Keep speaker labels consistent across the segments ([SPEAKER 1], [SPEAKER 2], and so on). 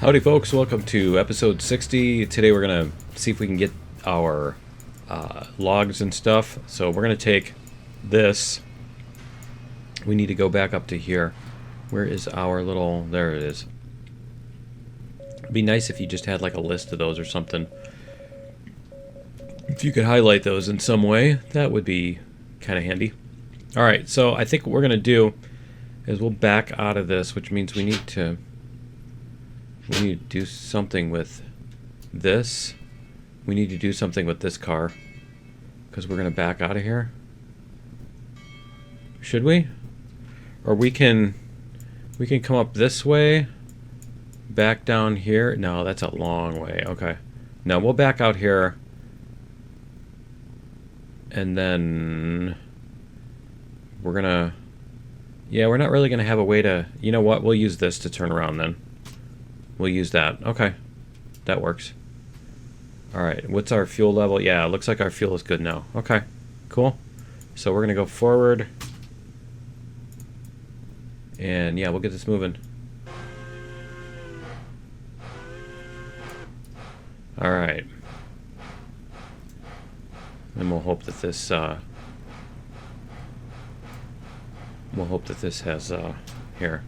[SPEAKER 1] Howdy folks, welcome to episode 60. Today we're going to see if we can get our logs and stuff. So we're going to take this. We need to go back up to here. Where is our little... there it is. It'd be nice if you just had like a list of those or something. If you could highlight those in some way, that would be kind of handy. Alright, so I think what we're going to do is we'll back out of this, which means we need to do something with this. We need to do something with this car because we're going to back out of here. Should we? Or we can come up this way, back down here. No, that's a long way. Okay. No, we'll back out here. And then we're going to... yeah, we're not really going to have a way to... you know what? We'll use this to turn around then. We'll use that. Okay. That works. Alright, what's our fuel level? Yeah, it looks like our fuel is good now. Okay, cool. So we're going to go forward. And yeah, we'll get this moving. Alright. And we'll hope that this, has, here.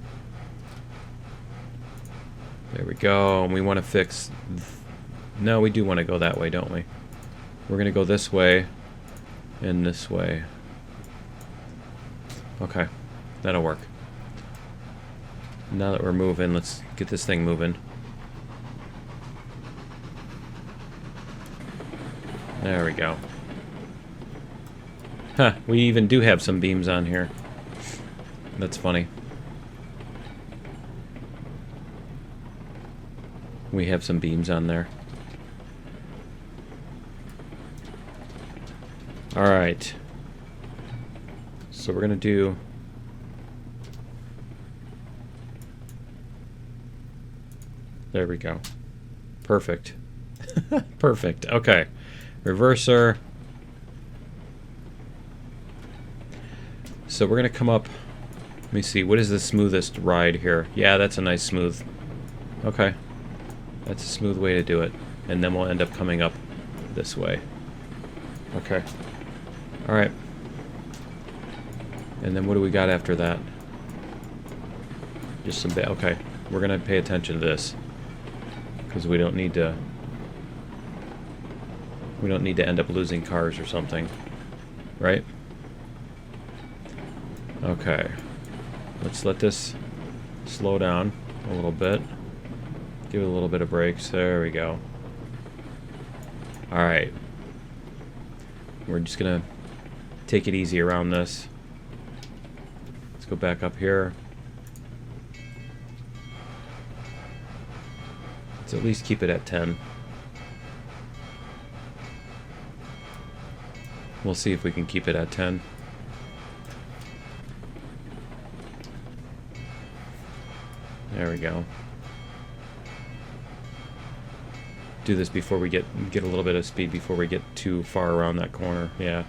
[SPEAKER 1] There we go. And we want to fix... no, we do want to go that way, don't we? We're going to go this way and this way. Okay, that'll work. Now that we're moving, let's get this thing moving. There we go. Huh, we even do have some beams on here. That's funny. We have some beams on there. Alright. So we're going to do... there we go. Perfect. Perfect. Okay. Reverser. So we're going to come up... let me see. What is the smoothest ride here? Yeah, that's a nice smooth. Okay. That's a smooth way to do it. And then we'll end up coming up this way. Okay. Alright. And then what do we got after that? Just some... okay. We're going to pay attention to this. Because we don't need to... we don't need to end up losing cars or something. Right? Okay. Let's let this slow down a little bit. Give it a little bit of brakes. There we go. Alright. We're just gonna take it easy around this. Let's go back up here. Let's at least keep it at 10. We'll see if we can keep it at 10. There we go. Do this before we get a little bit of speed before we get too far around that corner. Yeah.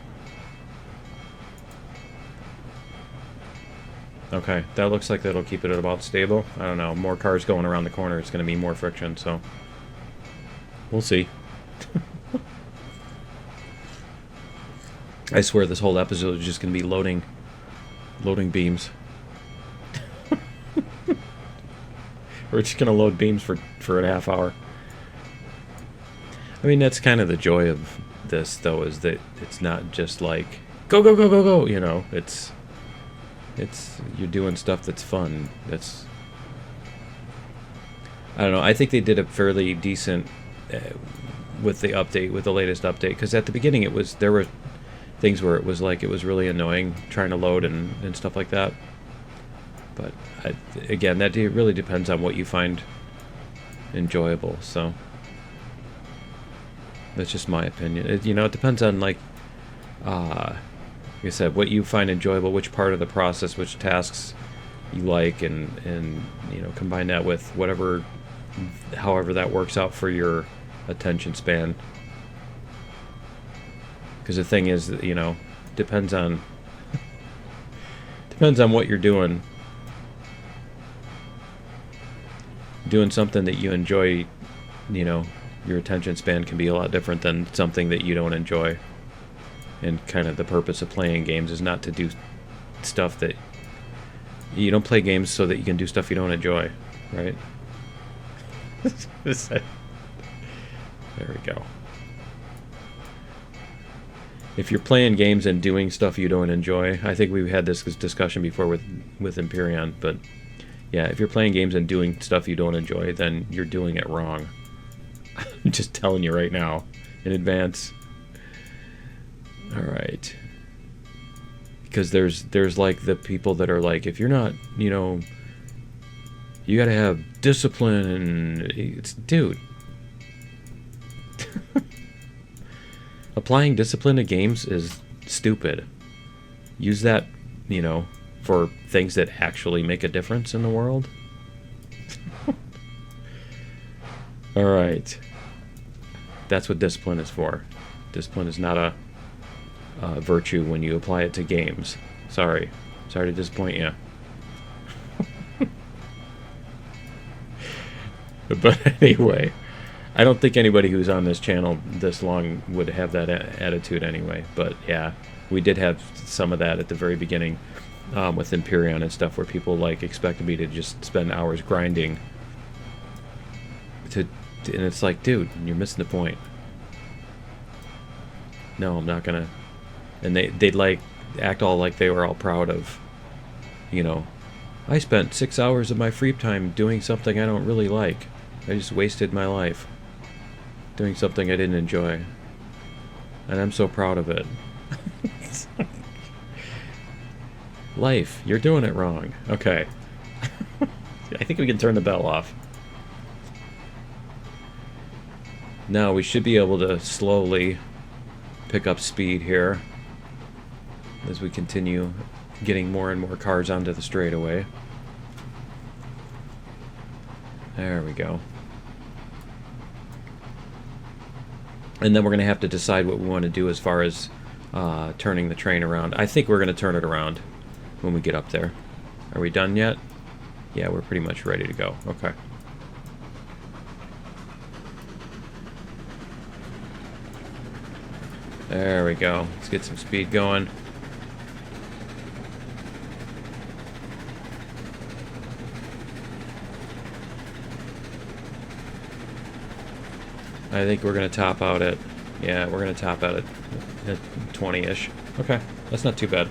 [SPEAKER 1] Okay, that looks like that'll keep it at about stable. I don't know. More cars going around the corner, it's going to be more friction, so we'll see. I swear this whole episode is just going to be loading beams. We're just going to load beams for a half hour. I mean, that's kind of the joy of this, though, is that it's not just like, go, go, go, go, go, you know, it's, you're doing stuff that's fun, that's, I don't know, I think they did a fairly decent, with the update, with the latest update, because at the beginning there were things where it was like, it was really annoying trying to load and stuff like that, but, again, that really depends on what you find enjoyable, so... that's just my opinion. It depends on, like I said, what you find enjoyable, which part of the process, which tasks you like, and combine that with whatever, however that works out for your attention span. Because the thing is, depends on what you're doing. doing something that you enjoy, you know, your attention span can be a lot different than something that you don't enjoy. And kind of the purpose of playing games is not to do stuff that... You don't play games so that you can do stuff you don't enjoy, right? There we go. If you're playing games and doing stuff you don't enjoy, I think we've had this discussion before with Empyrean, but yeah, if you're playing games and doing stuff you don't enjoy, then you're doing it wrong. I'm just telling you right now, in advance. Alright. Because there's like the people that are like, if you're not, you know, you gotta have discipline, and it's, dude. Applying discipline to games is stupid. Use that, you know, for things that actually make a difference in the world. Alright. That's what discipline is for. Discipline is not a virtue when you apply it to games. Sorry. Sorry to disappoint you. But anyway, I don't think anybody who's on this channel this long would have that attitude anyway. But yeah, we did have some of that at the very beginning with Empyrean and stuff, where people like expected me to just spend hours grinding. And it's like, dude, you're missing the point. No, I'm not gonna. And they'd like act all like they were all proud of, you know, I spent 6 hours of my free time doing something I don't really like. I just wasted my life doing something I didn't enjoy. And I'm so proud of it. Life, you're doing it wrong. Okay. I think we can turn the bell off. Now we should be able to slowly pick up speed here as we continue getting more and more cars onto the straightaway. There we go. And then we're going to have to decide what we want to do as far as turning the train around. I think we're going to turn it around when we get up there. Are we done yet? Yeah, we're pretty much ready to go. Okay. There we go. Let's get some speed going. I think we're going to top out at... Yeah, we're going to top out at 20-ish. Okay, that's not too bad.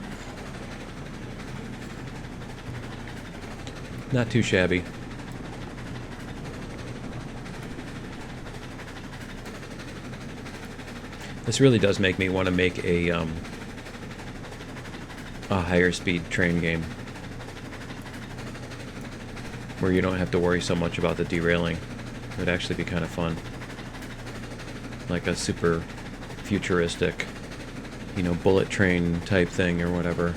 [SPEAKER 1] Not too shabby. This really does make me want to make a higher speed train game where you don't have to worry so much about the derailing. It would actually be kind of fun. Like a super futuristic, you know, bullet train type thing or whatever.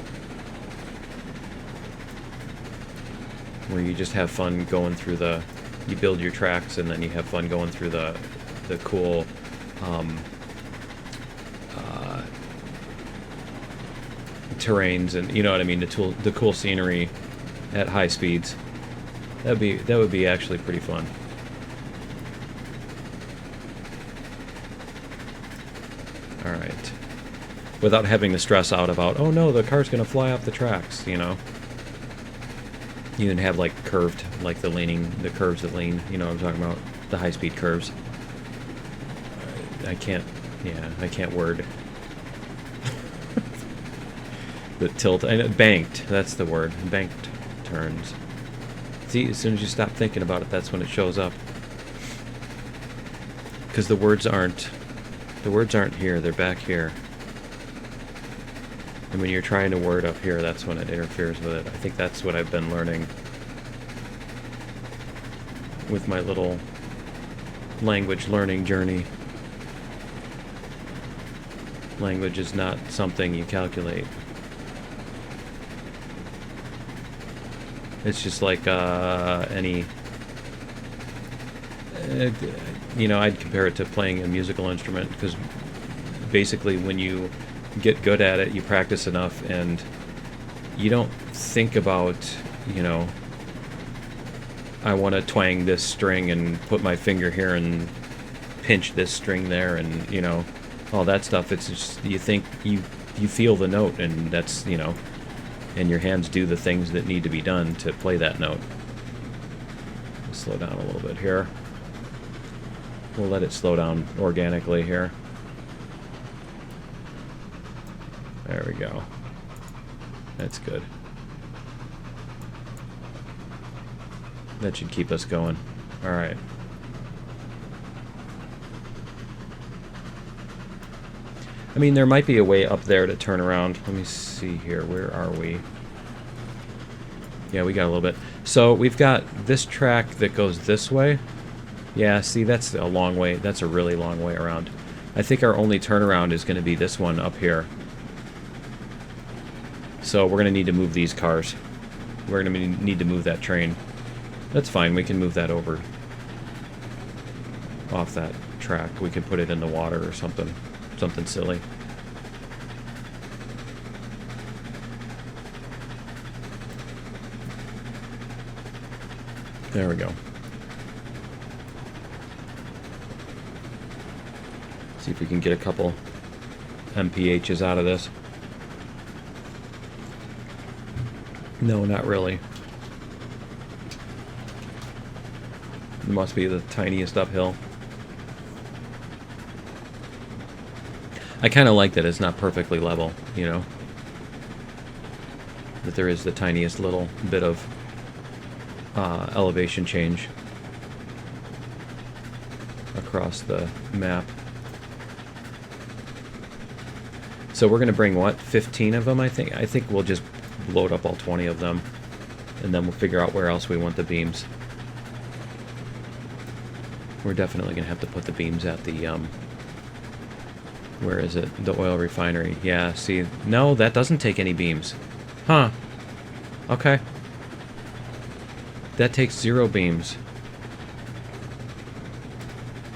[SPEAKER 1] Where you just have fun going through the... You build your tracks and then you have fun going through the cool... terrains, and you know what I mean, the cool scenery at high speeds. That would be actually pretty fun. All right, without having to stress out about, oh no, the car's gonna fly off the tracks, you know. You can have like curved, like the curves that lean, you know what I'm talking about, the high speed curves. I can't word. The tilt, and banked, that's the word, banked turns. See, as soon as you stop thinking about it, that's when it shows up. Because the words aren't here, they're back here. And when you're trying to word up here, that's when it interferes with it. I think that's what I've been learning with my little language learning journey. Language is not something you calculate. It's just like any... you know, I'd compare it to playing a musical instrument, because basically when you get good at it, you practice enough, and you don't think about, you know, I want to twang this string and put my finger here and pinch this string there, and you know, all that stuff. It's just, you think you feel the note, and that's, you know, and your hands do the things that need to be done to play that note. Slow down a little bit here. We'll let it slow down organically here. There we go. That's good. That should keep us going. All right. I mean, there might be a way up there to turn around. Let me see here. Where are we? Yeah, we got a little bit. So we've got this track that goes this way. Yeah, see, that's a long way. That's a really long way around. I think our only turnaround is going to be this one up here. So we're going to need to move these cars. We're going to need to move that train. That's fine. We can move that over off that track. We can put it in the water or something. Something silly. There we go. See if we can get a couple MPHs out of this. No, not really. It must be the tiniest uphill. I kind of like that it's not perfectly level, you know? That there is the tiniest little bit of elevation change across the map. So we're going to bring, what, 15 of them, I think? I think we'll just load up all 20 of them, and then we'll figure out where else we want the beams. We're definitely going to have to put the beams at the, where is it? The oil refinery. Yeah, see, no, that doesn't take any beams. Huh. Okay. That takes 0 beams.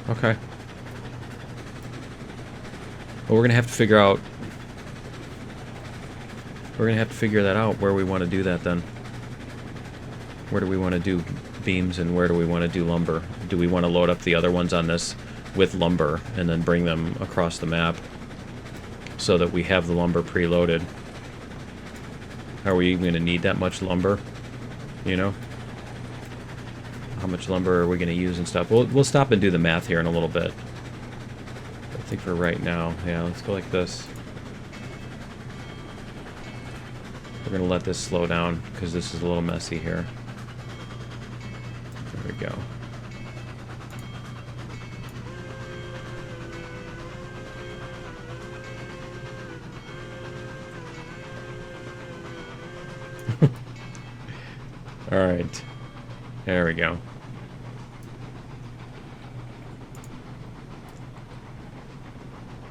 [SPEAKER 1] Okay. Well, we're going to have to figure out... We're going to have to figure that out, where we want to do that then. Where do we want to do beams, and where do we want to do lumber? Do we want to load up the other ones on this with lumber and then bring them across the map so that we have the lumber preloaded? Are we even going to need that much lumber? You know? How much lumber are we going to use and stuff? We'll stop and do the math here in a little bit. I think for right now, yeah, let's go like this. We're going to let this slow down because this is a little messy here. There we go. All right. There we go.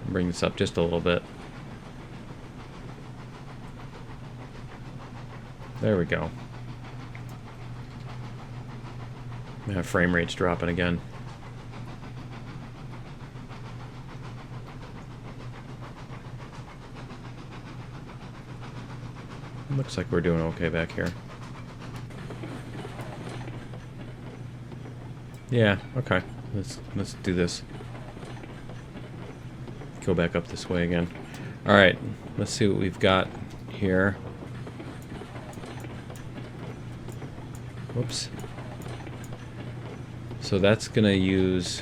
[SPEAKER 1] Bring this up just a little bit. There we go. Yeah, frame rate's dropping again. Looks like we're doing okay back here. Yeah, okay. Let's do this. Go back up this way again. Alright, let's see what we've got here. Whoops. So that's gonna use...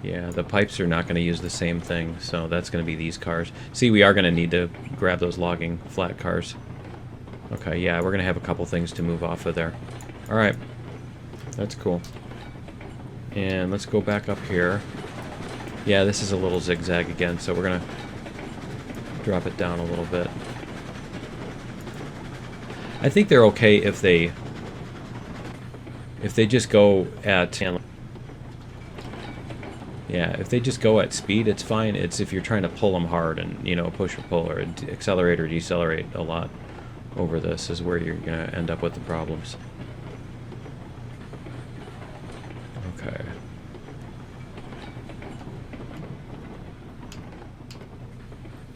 [SPEAKER 1] Yeah, the pipes are not gonna use the same thing, so that's gonna be these cars. See, we are gonna need to grab those logging flat cars. Okay, yeah, we're gonna have a couple things to move off of there. Alright. That's cool. And let's go back up here. Yeah, this is a little zigzag again, so we're gonna drop it down a little bit. I think they're okay if they just go at... Yeah, if they just go at speed, it's fine. It's if you're trying to pull them hard and, you know, push or pull or accelerate or decelerate a lot over this is where you're going to end up with the problems. Okay.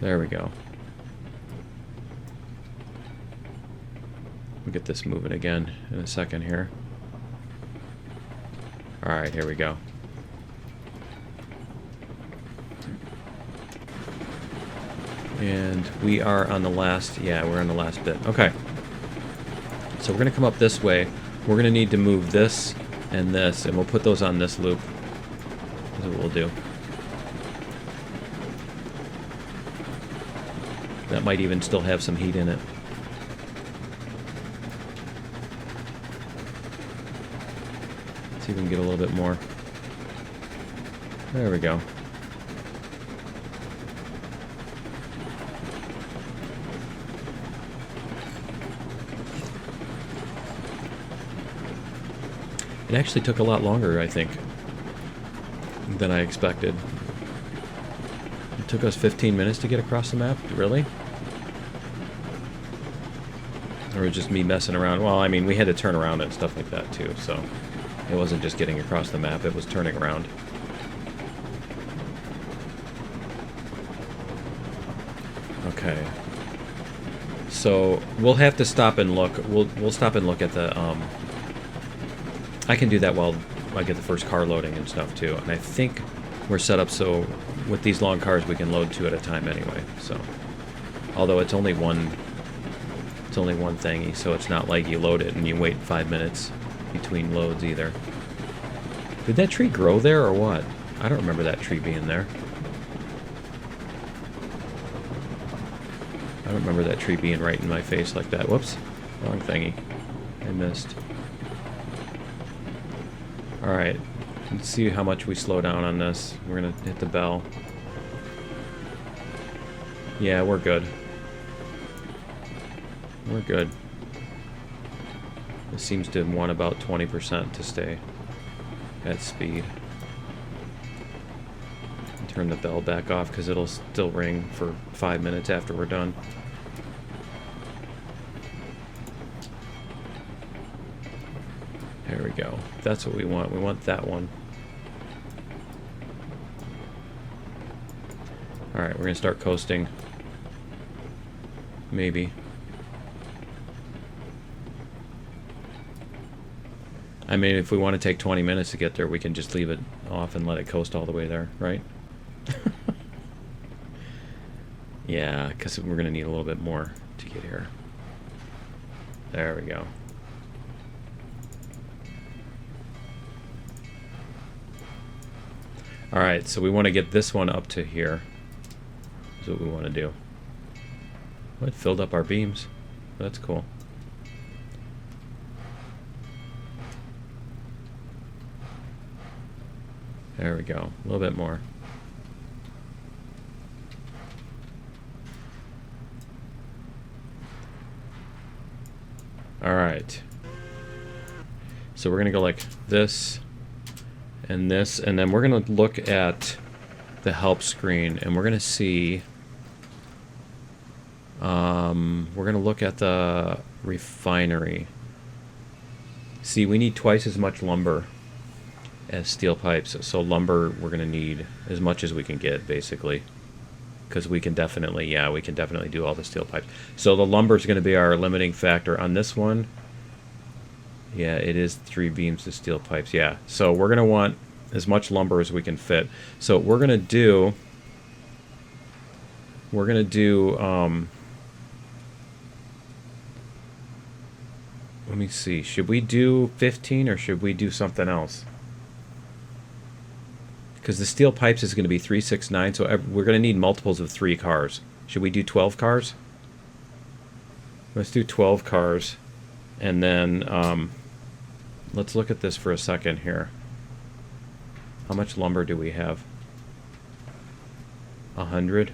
[SPEAKER 1] There we go. We get this moving again in a second here. Alright, here we go. And we are on the last, yeah, we're on the last bit. Okay. So we're going to come up this way. We're going to need to move this and this, and we'll put those on this loop. That's what we'll do. That might even still have some heat in it. See if we can get a little bit more. There we go. It actually took a lot longer, I think, than I expected. It took us 15 minutes to get across the map? Really? Or was it just me messing around? Well, I mean, we had to turn around and stuff like that, too, so it wasn't just getting across the map, it was turning around. Okay. So, we'll have to stop and look. We'll stop and look at the, I can do that while I get the first car loading and stuff too. And I think we're set up so with these long cars we can load 2 at a time anyway. So, although it's only one thingy, so it's not like you load it and you wait 5 minutes between loads either. Did that tree grow there or what? I don't remember that tree being there. I don't remember that tree being right in my face like that. Whoops, wrong thingy. I missed. Alright, let's see how much we slow down on this. We're gonna hit the bell. Yeah, we're good. We're good. It seems to want about 20% to stay at speed. Turn the bell back off because it'll still ring for 5 minutes after we're done. There we go. That's what we want. We want that one. Alright, we're going to start coasting. Maybe. I mean, if we want to take 20 minutes to get there, we can just leave it off and let it coast all the way there, right? Yeah, because we're going to need a little bit more to get here. There we go. Alright, so we want to get this one up to here. That's what we want to do. Well, it filled up our beams. That's cool. There we go. A little bit more. Alright. So we're going to go like this. And this, and then we're going to look at the help screen, and we're going to see, we're going to look at the refinery. See, we need twice as much lumber as steel pipes, so lumber we're going to need as much as we can get, basically, because we can definitely, yeah, we can definitely do all the steel pipes. So the lumber is going to be our limiting factor on this one. Yeah, it is 3 beams of steel pipes. Yeah, so we're going to want as much lumber as we can fit. So we're going to do... let me see. Should we do 15 or should we do something else? Because the steel pipes is going to be 369, so we're going to need multiples of 3 cars. Should we do 12 cars? Let's do 12 cars. And then... let's look at this for a second here. How much lumber do we have? 100.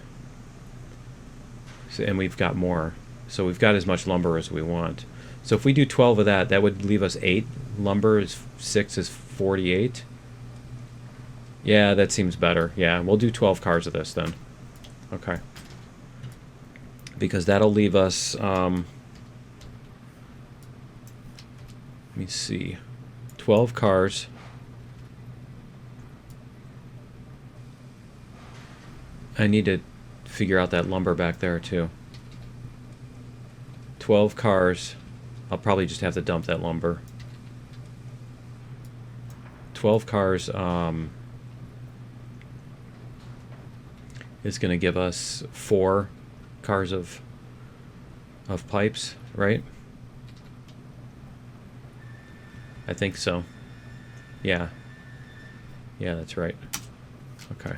[SPEAKER 1] So, and we've got more. So we've got as much lumber as we want. So if we do 12 of that, that would leave us 8. Lumber is 6 is 48. Yeah, that seems better. Yeah, we'll do 12 cars of this then. Okay. Because that'll leave us... let me see. 12 cars. I need to figure out that lumber back there too. 12 cars. I'll probably just have to dump that lumber. 12 cars is going to give us 4 cars of pipes, right? I think so. Yeah. Yeah, that's right. Okay.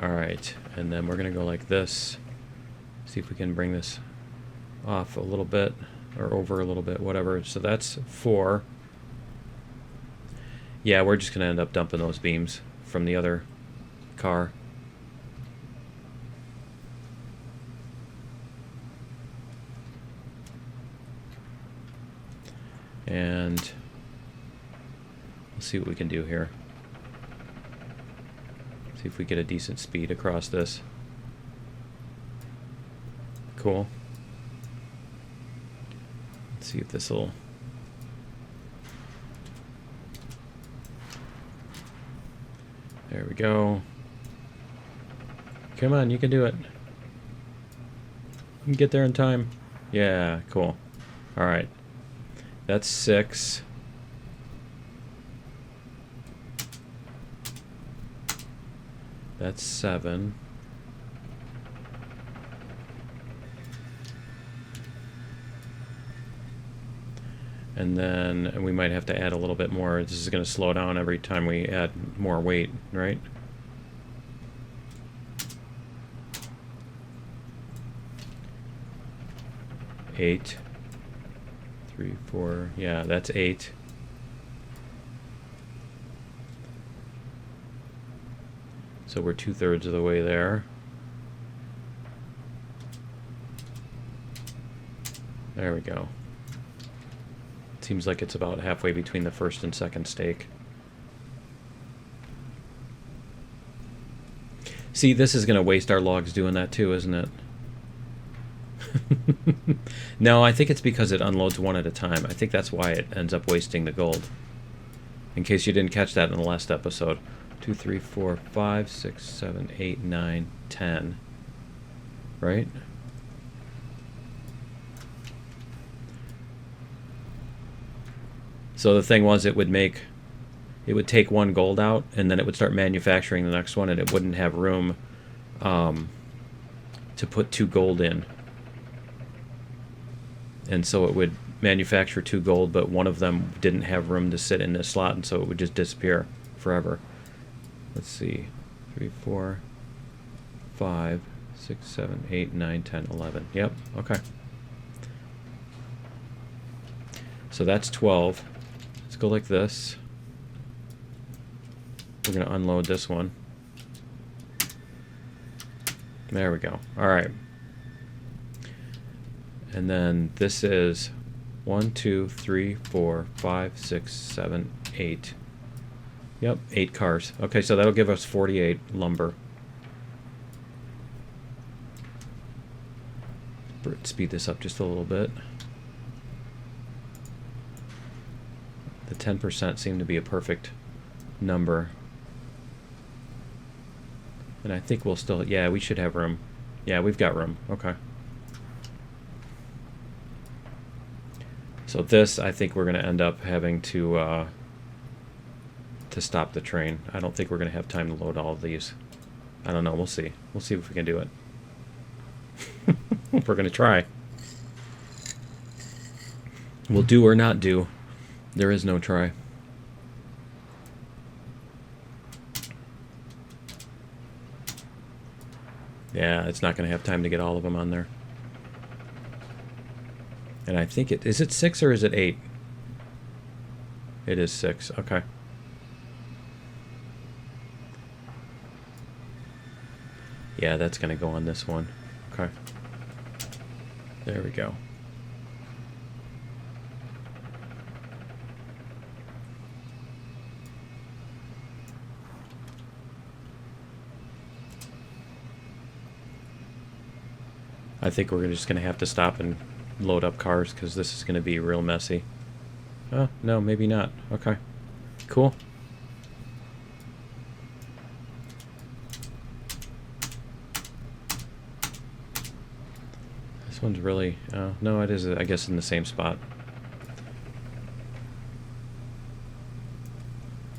[SPEAKER 1] Alright, and then we're going to go like this. See if we can bring this off a little bit, or over a little bit, whatever. So that's 4. Yeah, we're just going to end up dumping those beams from the other car. And we'll see what we can do here. See if we get a decent speed across this. Cool. Let's see if this will... There we go. Come on, you can do it. You can get there in time. Yeah, cool. Alright. That's 6. That's 7. And then we might have to add a little bit more. This is going to slow down every time we add more weight, right? Eight. 3, 4. Yeah, that's 8. So we're 2/3 of the way there. There we go. Seems like it's about halfway between the first and second stake. See, this is going to waste our logs doing that too, isn't it? No, I think it's because it unloads one at a time. I think that's why it ends up wasting the gold. In case you didn't catch that in the last episode. 2, 3, 4, 5, 6, 7, 8, 9, 10. Right? So the thing was, it would take one gold out, and then it would start manufacturing the next one, and it wouldn't have room to put 2 gold in. And so it would manufacture 2 gold, but one of them didn't have room to sit in this slot, and so it would just disappear forever. Let's see. 3, 4, 5, 6, 7, 8, 9, 10, 11. Yep, okay. So that's 12. Let's go like this. We're going to unload this one. There we go. All right. And then this is 1, 2, 3, 4, 5, 6, 7, 8. Yep, 8 cars. Okay, so that'll give us 48 lumber. Speed this up just a little bit. The 10% seemed to be a perfect number. And I think we'll still... Yeah, we should have room. Yeah, we've got room. Okay. So this, I think we're going to end up having to stop the train. I don't think we're going to have time to load all of these. I don't know. We'll see. We'll see if we can do it. We're going to try. We'll do or not do. There is no try. Yeah, it's not going to have time to get all of them on there. And I think is it 6 or is it 8? It is 6. Okay. Yeah, that's going to go on this one. Okay. There we go. I think we're just going to have to stop and load up cars because this is going to be real messy. Oh, no, maybe not. Okay. Cool. This one's really... no, it is, I guess, in the same spot.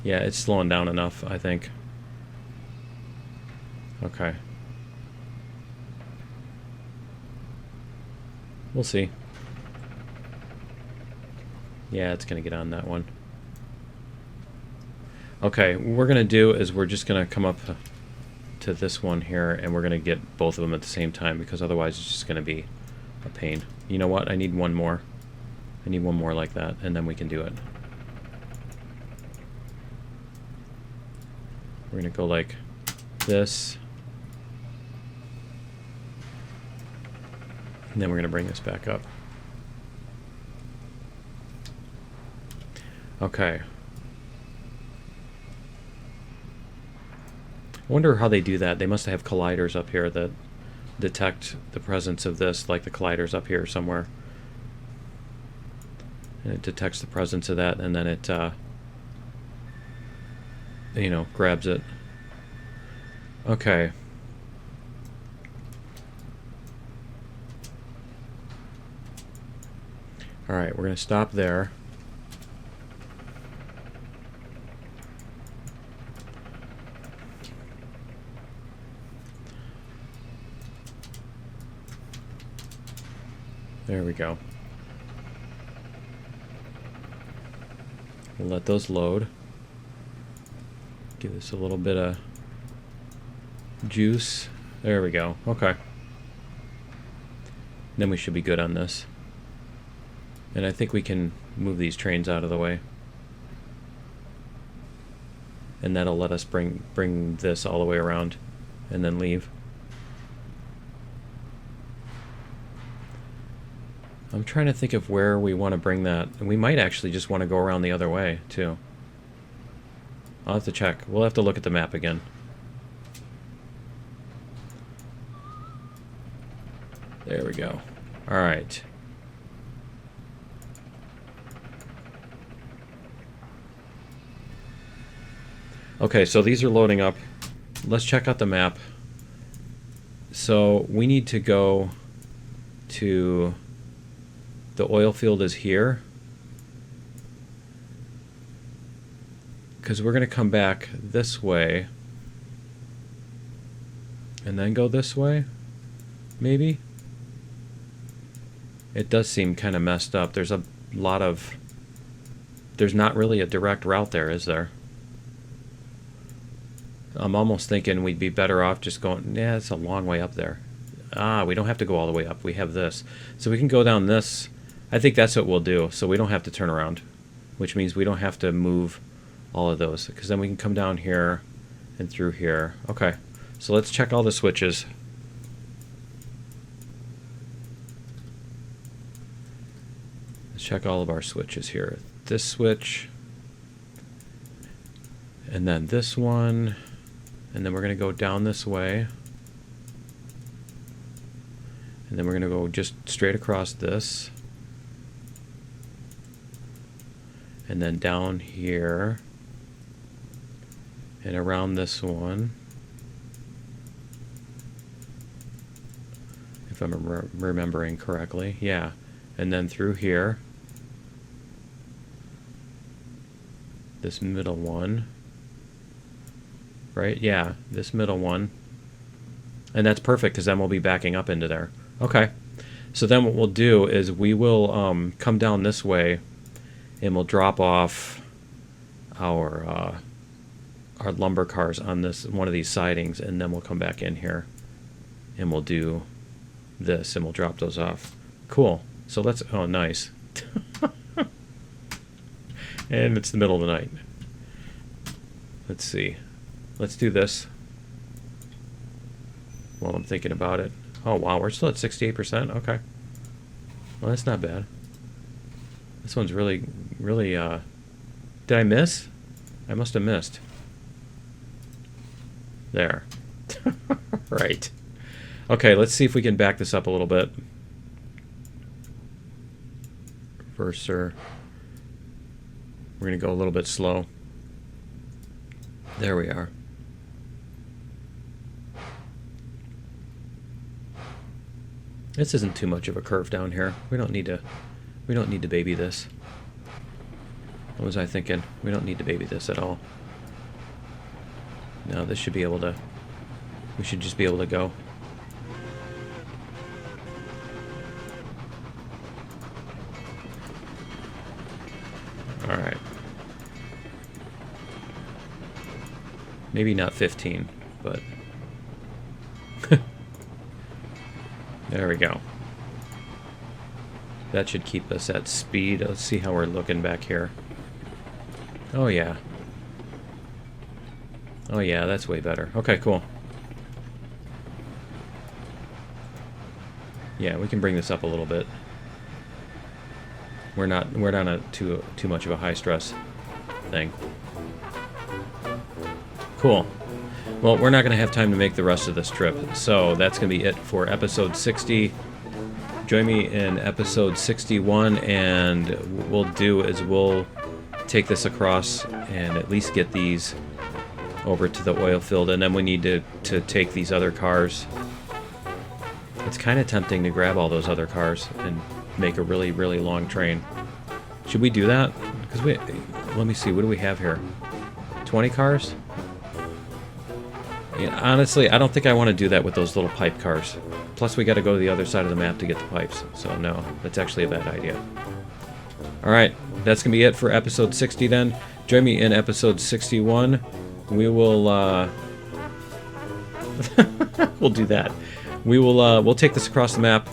[SPEAKER 1] Yeah, it's slowing down enough, I think. Okay. We'll see. Yeah, it's going to get on that one. Okay, what we're going to do is we're just going to come up to this one here, and we're going to get both of them at the same time, because otherwise it's just going to be a pain. You know what? I need one more. I need one more like that, and then we can do it. We're going to go like this. And then we're going to bring this back up. Okay. I wonder how they do that. They must have colliders up here that detect the presence of this, like the colliders up here somewhere. And it detects the presence of that, and then it, you know, grabs it. Okay. Alright, we're going to stop there. There we go. We'll let those load. Give this a little bit of juice. There we go. Okay. Then we should be good on this. And I think we can move these trains out of the way. And that'll let us bring this all the way around and then leave. I'm trying to think of where we want to bring that. And we might actually just want to go around the other way, too. I'll have to check. We'll have to look at the map again. There we go. Alright. Okay, so these are loading up. Let's check out the map. So we need to go to... The oil field is here. Because we're going to come back this way. And then go this way? Maybe? It does seem kind of messed up. There's a lot of... There's not really a direct route there, is there? I'm almost thinking we'd be better off just going... Yeah, it's a long way up there. Ah, we don't have to go all the way up. We have this. So we can go down this... I think that's what we'll do, so we don't have to turn around, which means we don't have to move all of those, because then we can come down here and through here. Okay, so let's check all the switches. Let's check all of our switches here. This switch, and then this one, and then we're going to go down this way, and then we're going to go just straight across this. And then down here and around this one, if I'm remembering correctly. Yeah, and then through here, this middle one, right? Yeah, this middle one, and that's perfect because then we'll be backing up into there. Okay, so then what we'll do is we will come down this way. And we'll drop off our lumber cars on this one of these sidings, and then we'll come back in here, and we'll do this, and we'll drop those off. Cool. So let's. Oh, nice. And it's the middle of the night. Let's see. Let's do this. While I'm thinking about it. Oh wow, we're still at 68%. Okay. Well, that's not bad. This one's really, did I miss? I must have missed. There. Right. Okay, let's see if we can back this up a little bit. Reverser. We're going to go a little bit slow. There we are. This isn't too much of a curve down here. We don't need to baby this. What was I thinking? We don't need to baby this at all. No, this should be able to... We should just be able to go. Alright. Maybe not 15, but... There we go. That should keep us at speed. Let's see how we're looking back here. Oh yeah. Oh yeah, that's way better. Okay, cool. Yeah, we can bring this up a little bit. We're not a too much of a high stress thing. Cool. Well, we're not going to have time to make the rest of this trip, so that's going to be it for episode 60. Join me in episode 61, and what we'll do is we'll take this across and at least get these over to the oil field, and then we need to take these other cars. It's kind of tempting to grab all those other cars and make a really, really long train. Should we do that? Because let me see, what do we have here? 20 cars? Yeah, honestly, I don't think I want to do that with those little pipe cars. Plus, we got to go to the other side of the map to get the pipes. So, no, that's actually a bad idea. Alright, that's going to be it for episode 60 then. Join me in episode 61. We will, we'll do that. We'll take this across the map,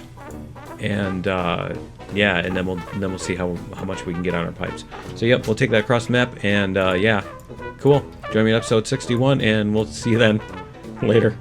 [SPEAKER 1] and, yeah, and then we'll see how much we can get on our pipes. So, yep, we'll take that across the map, and, yeah, cool. Join me in episode 61, and we'll see you then. Later.